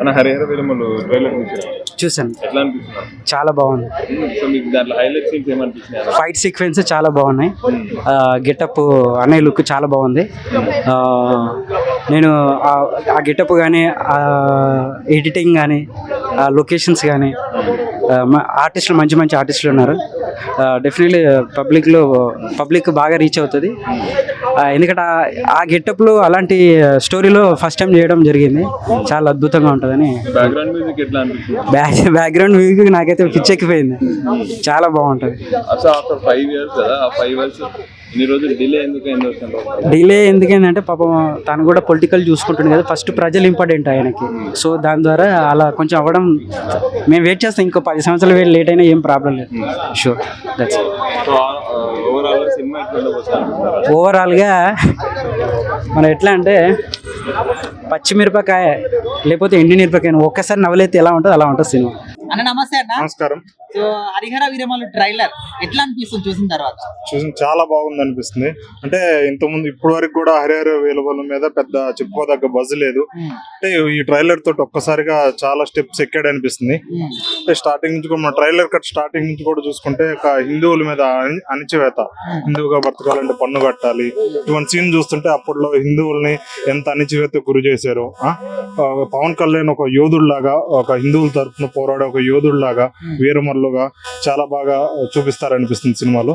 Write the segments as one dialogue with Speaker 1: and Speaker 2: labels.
Speaker 1: అన్న హరిహర వీరమల్లు ట్రైలర్
Speaker 2: చూసాను,
Speaker 1: ఎట్లా అనిపిస్తుంది?
Speaker 2: చాలా బాగుంది.
Speaker 1: సో మీకు దాంట్లో హైలైట్ సీన్స్ ఏమనిపించినాయి?
Speaker 2: ఫైట్ సీక్వెన్స్ చాలా బాగున్నాయి. గెటప్ అనే లుక్ చాలా బాగుంది. నేను ఆ గెటప్ కానీ, ఎడిటింగ్ కానీ, లొకేషన్స్ కానీ, ఆర్టిస్టులు మంచి మంచి ఆర్టిస్టులు ఉన్నారు. డెఫినెట్లీ పబ్లిక్ బాగా రీచ్ అవుతుంది. ఎందుకంటే ఆ గెటప్లో అలాంటి స్టోరీలో ఫస్ట్ టైం చేయడం జరిగింది. చాలా అద్భుతంగా ఉంటుందని.
Speaker 1: బ్యాక్గ్రౌండ్ మ్యూజిక్ ఎట్లా అనిపిస్తుంది?
Speaker 2: బ్యాక్గ్రౌండ్ మ్యూజిక్ నాకైతే పిచ్చెక్కిపోయింది. చాలా బాగుంటుంది.
Speaker 1: అసలు ఆఫ్టర్ 5 years కదా, ఆ 5 years ఇన్ని రోజులు డిలే ఎందుకైంది?
Speaker 2: డిలే ఎందుకైందంటే పాపం తను కూడా పొలిటికల్ చూసుకుంటుంది కదా. ఫస్ట్ ప్రజలు ఇంపార్టెంట్ ఆయనకి. సో దాని ద్వారా అలా కొంచెం అవ్వడం మేము వెయిట్ చేస్తాం. ఇంకో 10 సంవత్సరాలు వెయిట్ లేట్ అయినా ఏం ప్రాబ్లం లేదు. Sure, that's.
Speaker 1: So overall cinema ఎట్లా
Speaker 2: ఓవరాల్గా మనం ఎట్లా అంటే పచ్చిమిరపకాయ లేకపోతే ఎండి మిరపకాయ ఒక్కసారి నవలైతే ఎలా ఉంటుంది అలా ఉంటుంది సినిమా.
Speaker 3: అన్న నమస్తే అన్న.
Speaker 4: నమస్కారం.
Speaker 3: సో హరిహర వీరమల్లు ట్రైలర్ ఎట్లా అనిపిస్తుంది చూసిన తర్వాత?
Speaker 4: చాలా బాగుంది అనిపిస్తుంది. అంటే ఇంతకుముందు ఇప్పటి వరకు కూడా హరిహర వీరమల్లు మీద పెద్ద చెప్పుకోదగ్గ బజ్ లేదు. అంటే ఈ ట్రైలర్ తోటి ఒక్కసారిగా చాలా స్టెప్స్ ఎక్కాడు అనిపిస్తుంది. అంటే స్టార్టింగ్ నుంచి కూడా ట్రైలర్ కట్ స్టార్టింగ్ నుంచి కూడా చూసుకుంటే ఒక హిందువుల మీద అణిచివేత, హిందువుగా బతకాలంటే పన్ను కట్టాలి, ఇటువంటి సీన్ చూస్తుంటే అప్పట్లో హిందువుల్ని ఎంత అణిచివేత గురి చేశారు. పవన్ కళ్యాణ్ ఒక యోధుడిలాగా, ఒక హిందువుల తరఫున పోరాడే ఒక యోధుడిలాగా, వీరమల్లుగా చాలా బాగా చూపిస్తారనిపిస్తుంది సినిమాలో.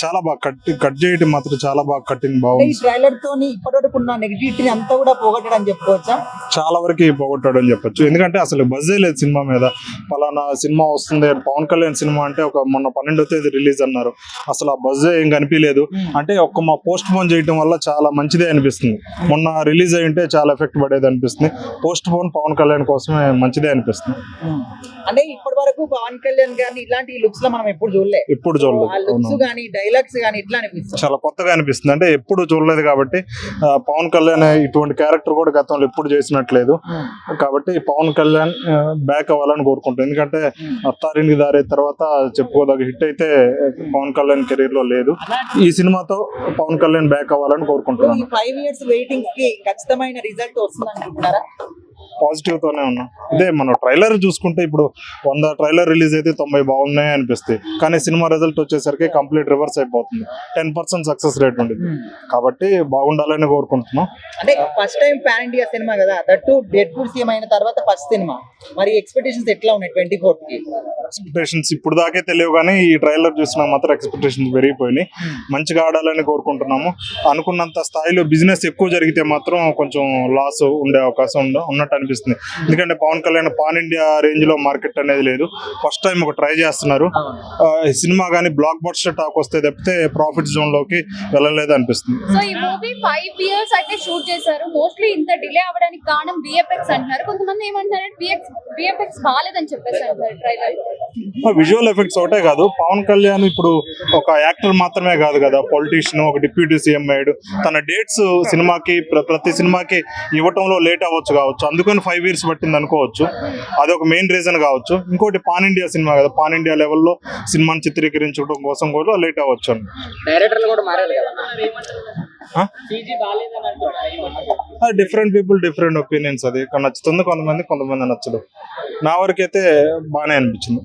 Speaker 4: చాలా బాగా కట్ చేయడం మాత్రం చాలా బాగా కట్టింగ్ బాగుంది.
Speaker 3: ట్రైలర్ తోని ఇప్పటివరకు ఉన్న నెగటివిటీ అంతా కూడా పోగొట్టడం చెప్పుకోవచ్చా?
Speaker 4: చాలా వరకు పోగొట్టాడు అని చెప్పొచ్చు. ఎందుకంటే అసలు బజ్జే లేదు సినిమా మీద. పలానా సినిమా వస్తుంది, పవన్ కళ్యాణ్ సినిమా అంటే ఒక మొన్న 12వ తేదీ రిలీజ్ అన్నారు. అసలు ఆ బజ్జే ఏం కనిపించలేదు. అంటే ఒక్క మా పోస్ట్ పోన్ చేయడం వల్ల చాలా మంచిదే అనిపిస్తుంది. మొన్న రిలీజ్ అయ్యింటే చాలా ఎఫెక్ట్ పడేది అనిపిస్తుంది. పోస్ట్ పోన్ పవన్ కళ్యాణ్ కోసమే మంచిదే అనిపిస్తుంది.
Speaker 3: అంటే ఇప్పటి వరకు పవన్ కళ్యాణ్ గారిని ఇలాంటి లుక్స్ లో మనం ఎప్పుడు చూడలేదు. లుక్స్ గానీ డైలాగ్స్ గానీ ఇట్లా అనిపిస్తుంది,
Speaker 4: చాలా కొత్తగా అనిపిస్తుంది. అంటే ఎప్పుడు చూడలేదు కాబట్టి పవన్ కళ్యాణ్ ఇటువంటి క్యారెక్టర్ కూడా గతంలో ఎప్పుడు చేసినట్లేదు. కాబట్టి పవన్ కళ్యాణ్ బ్యాక్ అవ్వాలని కోరుకుంటాం. ఎందుకంటే అత్తారింటికి దారే తర్వాత చెప్పుకోదగ్గ హిట్ అయితే పవన్ కళ్యాణ్ కెరీర్ లో లేదు. ఈ సినిమాతో పవన్ కళ్యాణ్ బ్యాక్ అవ్వాలని కోరుకుంటున్నాను.
Speaker 3: 5 years వెయిటింగ్ కి ఖచ్చితమైన రిజల్ట్ వస్తుంది అనుకుంటున్నారా?
Speaker 4: పాజిటివ్ తోనే ఉన్నా. ఇదే మనం ట్రైలర్ చూసుకుంటే ఇప్పుడు 100 ట్రైలర్ రిలీజ్ అయితే 90 బాగున్నాయి అనిపిస్తాయి. కానీ సినిమా రిజల్ట్ వచ్చేసరికి కంప్లీట్ రివర్స్ అయిపోతుంది. 10% సక్సెస్ రేట్ ఉండేది. కాబట్టి బాగుండాలని కోరుకుంటున్నాం.
Speaker 3: అంటే first time pan India cinema కదా, దట్టు డెడ్పూల్ సీఎం అయిన తర్వాత ఫస్ట్ సినిమా. మరి ఎక్స్పెక్టేషన్స్ ఎట్లా ఉన్నాయి 24 కి?
Speaker 4: ఎక్స్పెక్టేషన్స్ ఇప్పుడు దాకే తెలియవు, కానీ ఈ ట్రైలర్ చూసినా మాత్రం ఎక్స్పెక్టేషన్స్ పెరిగిపోయినాయి. మంచిగా ఆడాలని కోరుకుంటున్నాము. అనుకున్నంత స్థాయిలో బిజినెస్ ఎక్కువ జరిగితే మాత్రం కొంచెం లాస్ ఉండే అవకాశం ఉన్నట్టు అనిపిస్తుంది. ఎందుకంటే Pawan Kalyan pan India range లో మార్కెట్ అనేది లేదు. ఫస్ట్ టైం ఒక ట్రై చేస్తున్నారు. సినిమా గానీ బ్లాక్ బస్టర్ టాక్ వస్తే తప్పితే ప్రాఫిట్ జోన్ లోకి వెళ్ళలేదు అనిపిస్తుంది.
Speaker 5: సో ఈ మూవీ 5 years అయితే షూట్ చేశారు. మోస్ట్లీ ఇంత డిలే అవ్వడానికి కారణం విఎఫ్ఎక్స్ అంటున్నారు. కొంతమంది ఏమంటారంటే విఎఫ్ఎక్స్ బాగాలేదని చెప్పేసి అంటారు ట్రైలర్.
Speaker 4: విజువల్ ఎఫెక్ట్స్ ఒకటే కాదు, పవన్ కళ్యాణ్ ఇప్పుడు ఒక యాక్టర్ మాత్రమే కాదు కదా, పొలిటీషియన్, ఒక డిప్యూటీ సీఎం అయ్యాడు. తన డేట్స్ సినిమాకి ప్రతి సినిమాకి ఇవ్వటంలో లేట్ అవ్వచ్చు కావచ్చు, అందుకని 5 years పట్టింది అనుకోవచ్చు. అది ఒక మెయిన్ రీజన్ కావచ్చు. ఇంకోటి పాన్ ఇండియా సినిమా కదా, పాన్ ఇండియా లెవెల్లో సినిమాని చిత్రీకరించడం కోసం కూడా లేట్ అవ్వచ్చు. Different people different opinions. అది నచ్చుతుంది కొంతమంది నచ్చదు. నా వరకు అయితే బాగానే అనిపించింది.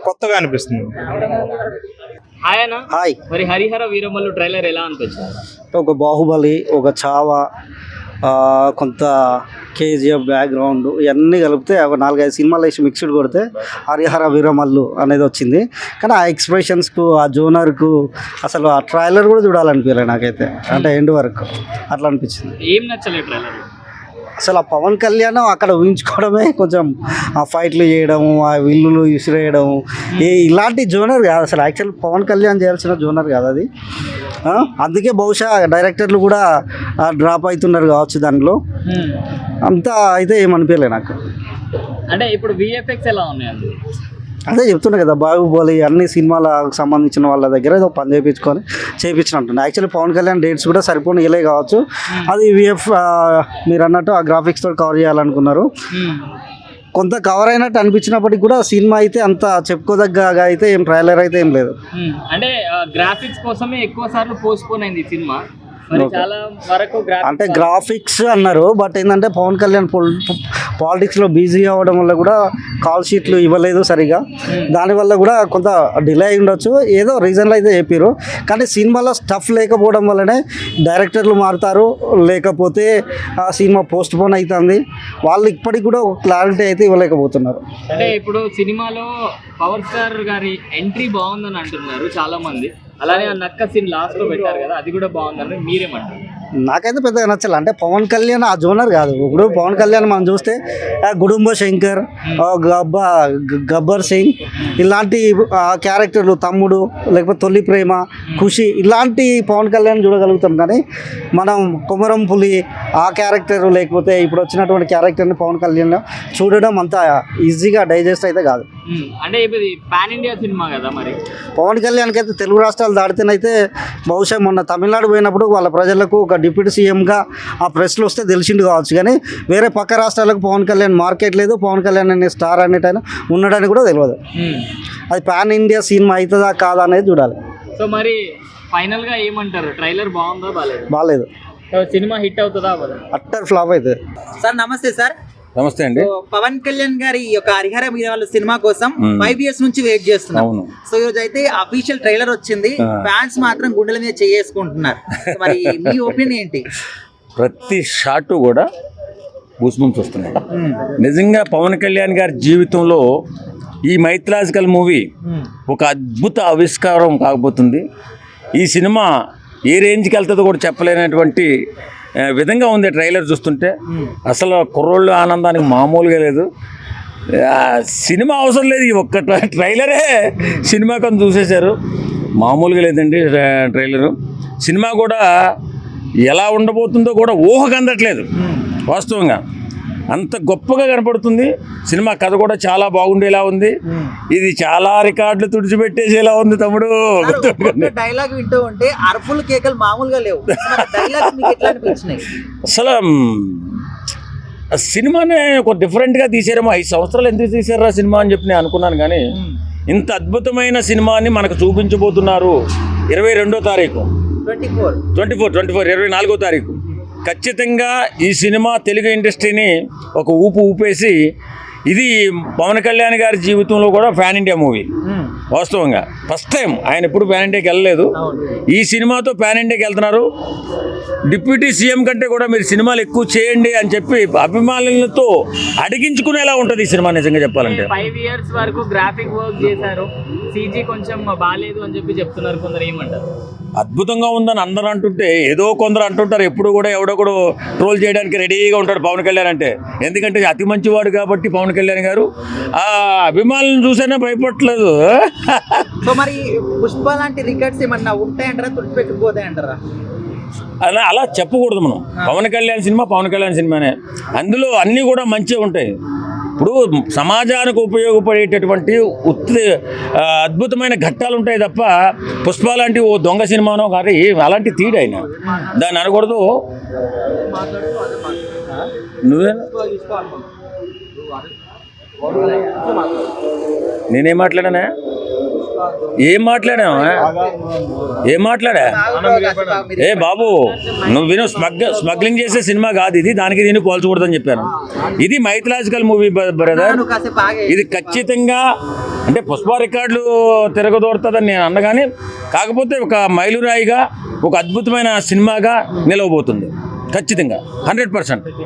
Speaker 4: కొత్తగా అనిపిస్తుంది.
Speaker 6: హాయ్. మరి హరిహర వీరమల్లు ట్రైలర్ ఎలా అనిపించింది?
Speaker 2: ఒక బాహుబలి, ఒక చావా, కొంత కేజీఎఫ్ బ్యాక్గ్రౌండ్ ఇవన్నీ కలిపితే ఒక 4-5 సినిమాలు వేసి మిక్స్డ్ కొడితే హరిహర వీరమల్లు అనేది వచ్చింది. కానీ ఆ ఎక్స్ప్రెషన్స్కు, ఆ జోనర్కు అసలు ఆ ట్రైలర్ కూడా చూడాలనిపించలేదు నాకైతే. అంటే ఎండ్ వరకు అట్లా అనిపించింది.
Speaker 6: ఏం నచ్చలేదు ట్రైలర్?
Speaker 2: అసలు ఆ పవన్ కళ్యాణ్ అక్కడ ఊహించుకోవడమే, కొంచెం ఆ ఫైట్లు చేయడము, ఆ విల్లులు విసిరేయడము, ఇలాంటి జోనర్ కాదు అసలు. యాక్చువల్ పవన్ కళ్యాణ్ చేయాల్సిన జోనర్ కాదు అది. అందుకే బహుశా డైరెక్టర్లు కూడా డ్రాప్ అవుతున్నారు కావచ్చు దానిలో. అంతా అయితే ఏమనిపించలేదు నాకు.
Speaker 6: అంటే ఇప్పుడు విఎఫ్ఎక్స్ ఎలా ఉన్నాయండి?
Speaker 2: అదే చెప్తున్నా కదా, బాహుబలి అన్ని సినిమాలకు సంబంధించిన వాళ్ళ దగ్గర ఏదో పని చేయించినట్టుంది. యాక్చువల్లీ పవన్ కళ్యాణ్ డేట్స్ కూడా సరిపోయిన ఇలే కావచ్చు. అది మీరు అన్నట్టు ఆ గ్రాఫిక్స్ తోటి కవర్ చేయాలనుకున్నారు. కొంత కవర్ అయినట్టు అనిపించినప్పటికీ కూడా సినిమా అయితే అంత చెప్పుకోదగ్గగా అయితే ఏం ట్రైలర్ అయితే ఏం లేదు.
Speaker 6: అంటే గ్రాఫిక్స్ కోసమే ఎక్కువ సార్లు పోస్ట్ పోన్ అయింది సినిమా. మరి చాలా వరకు
Speaker 7: అంటే గ్రాఫిక్స్ అన్నారు, బట్ ఏంటంటే పవన్ కళ్యాణ్ పాలిటిక్స్లో బిజీ అవ్వడం వల్ల కూడా కాల్ షీట్లు ఇవ్వలేదు సరిగా, దానివల్ల కూడా కొంత డిలే అయి ఉండొచ్చు, ఏదో రీజన్లో అయితే చెప్పారు. కానీ సినిమాలో స్టఫ్ లేకపోవడం వల్లనే డైరెక్టర్లు మారుతారు, లేకపోతే ఆ సినిమా పోస్ట్ పోన్ అవుతుంది. వాళ్ళు ఇప్పటికి కూడా ఒక క్లారిటీ అయితే ఇవ్వలేకపోతున్నారు.
Speaker 6: అంటే ఇప్పుడు సినిమాలో పవర్ స్టార్ గారి ఎంట్రీ బాగుందని అంటున్నారు చాలా మంది, అలానే ఆ నక్క సీన్ లాస్ట్ లో పెట్టారు కదా, అది కూడా బాగుందని మీరేమంటారు?
Speaker 7: నాకైతే పెద్దగా నచ్చాలి. అంటే పవన్ కళ్యాణ్ ఆ జోనర్ కాదు. ఇప్పుడు పవన్ కళ్యాణ్ మనం చూస్తే గుడుంబ శంకర్, గబ్బర్ సింగ్ ఇలాంటి క్యారెక్టర్లు, తమ్ముడు లేకపోతే తొలి ప్రేమ, ఖుషి ఇలాంటి పవన్ కళ్యాణ్ చూడగలుగుతాం. కానీ మనం కొమరం పులి ఆ క్యారెక్టర్ లేకపోతే ఇప్పుడు వచ్చినటువంటి క్యారెక్టర్ని పవన్ కళ్యాణ్ చూడడం అంత ఈజీగా డైజెస్ట్ అయితే కాదు.
Speaker 6: అంటే ఇది పాన్ ఇండియా సినిమా కదా, మరి
Speaker 7: పవన్ కళ్యాణ్కి అయితే తెలుగు రాష్ట్రాలు దాటితేనైతే బహుశా మొన్న తమిళనాడు పోయినప్పుడు వాళ్ళ ప్రజలకు ఒక డిప్యూటీ సీఎంగా ఆ ప్రెస్లో వస్తే తెలిసిండు కావచ్చు. కానీ వేరే పక్క రాష్ట్రాలకు పవన్ కళ్యాణ్ మార్కెట్ లేదు, పవన్ కళ్యాణ్ అనే స్టార్ అనేటైనా ఉన్నాడని కూడా తెలియదు. అది పాన్ ఇండియా సినిమా అవుతుందా కాదా అనేది చూడాలి.
Speaker 6: సో మరి ఫైనల్ గా ఏమంటారు? ట్రైలర్ బాగుందా
Speaker 7: బాగాలేదు,
Speaker 6: సినిమా హిట్ అవుతుందా?
Speaker 7: అట్టర్ ఫ్లాప్ అవుతుంది.
Speaker 3: సార్ నమస్తే సార్.
Speaker 8: నమస్తే అండి.
Speaker 3: సో పవన్ కళ్యాణ్ గారి ఈ యొక్క హరిహర వీరమల్లు సినిమా కోసం 5 years నుంచి వెయిట్ చేస్తున్నాం. సో ఈ రోజు అయితే అఫీషియల్ ట్రైలర్ వచ్చింది, ఫ్యాన్స్ మాత్రం గుండెల మీద చేసుకుంటున్నారు. మరి మీ ఒపీనియన్ ఏంటి?
Speaker 8: ప్రతి షాట్ కూడా గూస్బంప్స్ వస్తున్నాయి. నిజంగా పవన్ కళ్యాణ్ గారి జీవితంలో ఈ మైథలాజికల్ మూవీ ఒక అద్భుత ఆవిష్కారం కాబోతుంది. ఈ సినిమా ఏ రేంజ్కి వెళ్తుందో కూడా చెప్పలేనటువంటి విధంగా ఉంది ట్రైలర్ చూస్తుంటే. అసలు కుర్రోళ్ళు ఆనందానికి మామూలుగా లేదు. సినిమా అవసరం లేదు, ఈ ఒక్క ట్రైలరే సినిమా కొంత చూసేశారు. మామూలుగా లేదండి ట్రైలరు. సినిమా కూడా ఎలా ఉండబోతుందో కూడా ఊహకు అందట్లేదు. వాస్తవంగా అంత గొప్పగా కనపడుతుంది. సినిమా కథ కూడా చాలా బాగుండేలా ఉంది. ఇది చాలా రికార్డులు తుడిచిపెట్టేసేలా ఉంది తమ్ముడు.
Speaker 3: డైలాగ్ వింటూ ఉంటే అరుపులు కేకలు మామూలుగా లేవు. డైలాగ్ మీకు ఎట్లా అనిపించినాయి?
Speaker 8: అసలు సినిమానే ఒక డిఫరెంట్గా తీసారేమో. 5 సంవత్సరాలు ఎందుకు తీసారా సినిమా అని చెప్పి నేను అనుకున్నాను. కానీ ఇంత అద్భుతమైన సినిమాని మనకు చూపించబోతున్నారు 22వ తారీఖు, 24వ తారీఖు. ఖచ్చితంగా ఈ సినిమా తెలుగు ఇండస్ట్రీని ఒక ఊపేసి, ఇది పవన్ కళ్యాణ్ గారి జీవితంలో కూడా పాన్ ఇండియా మూవీ. వాస్తవంగా ఫస్ట్ టైం ఆయన ఎప్పుడు పాన్ ఇండియాకి వెళ్ళలేదు. ఈ సినిమాతో పాన్ ఇండియాకి వెళ్తున్నారు. డిప్యూటీ సీఎం కంటే కూడా మీరు సినిమాలు ఎక్కువ చేయండి అని చెప్పి అభిమానులతో అడిగించుకునేలా ఉంటుంది ఈ సినిమా నిజంగా చెప్పాలంటే.
Speaker 6: 5 years వరకు గ్రాఫిక్ వర్క్ చేశారు, CG కొంచెం బాగాలేదు అని చెప్పి చెప్తున్నారు కొందరు, ఏమంటారు?
Speaker 8: అద్భుతంగా ఉందని అందరూ అంటుంటే ఏదో కొందరు అంటుంటారు. ఎప్పుడు కూడా ఎవడో కూడా ట్రోల్ చేయడానికి రెడీగా ఉంటాడు పవన్ కళ్యాణ్ అంటే. ఎందుకంటే అతి మంచివాడు కాబట్టి పవన్ కళ్యాణ్ గారు ఆ అభిమానులను చూసైనా భయపడలేదు.
Speaker 3: సో మరి పుష్ప లాంటి రికార్డ్స్ ఏమన్నా ఉంటాయంటారా, తుడిచిపెట్టుకుపోతాయంటారా?
Speaker 8: అలా చెప్పకూడదు మనం. పవన్ కళ్యాణ్ సినిమా పవన్ కళ్యాణ్ సినిమానే, అందులో అన్నీ కూడా మంచిగా ఉంటాయి. ఇప్పుడు సమాజానికి ఉపయోగపడేటటువంటి అద్భుతమైన ఘట్టాలు ఉంటాయి తప్ప పుష్ప లాంటి ఓ దొంగ సినిమానో కానీ అలాంటి తీడు అయినా దాన్ని అనకూడదు. నువ్వే నేనేం మాట్లాడానా? ఏం మాట్లాడా? ఏ బాబు నువ్వు విను, స్మగ్లింగ్ చేసే సినిమా కాదు ఇది, దానికి దీన్ని పోల్చకూడదని చెప్పాను. ఇది మైథలాజికల్ మూవీ బ్రదర్. ఇది ఖచ్చితంగా అంటే పుష్ప రికార్డులు తిరగదోరుతుందని నేను అన్నగాని, కాకపోతే ఒక మైలురాయిగా ఒక అద్భుతమైన సినిమాగా నిలవబోతుంది ఖచ్చితంగా 100%.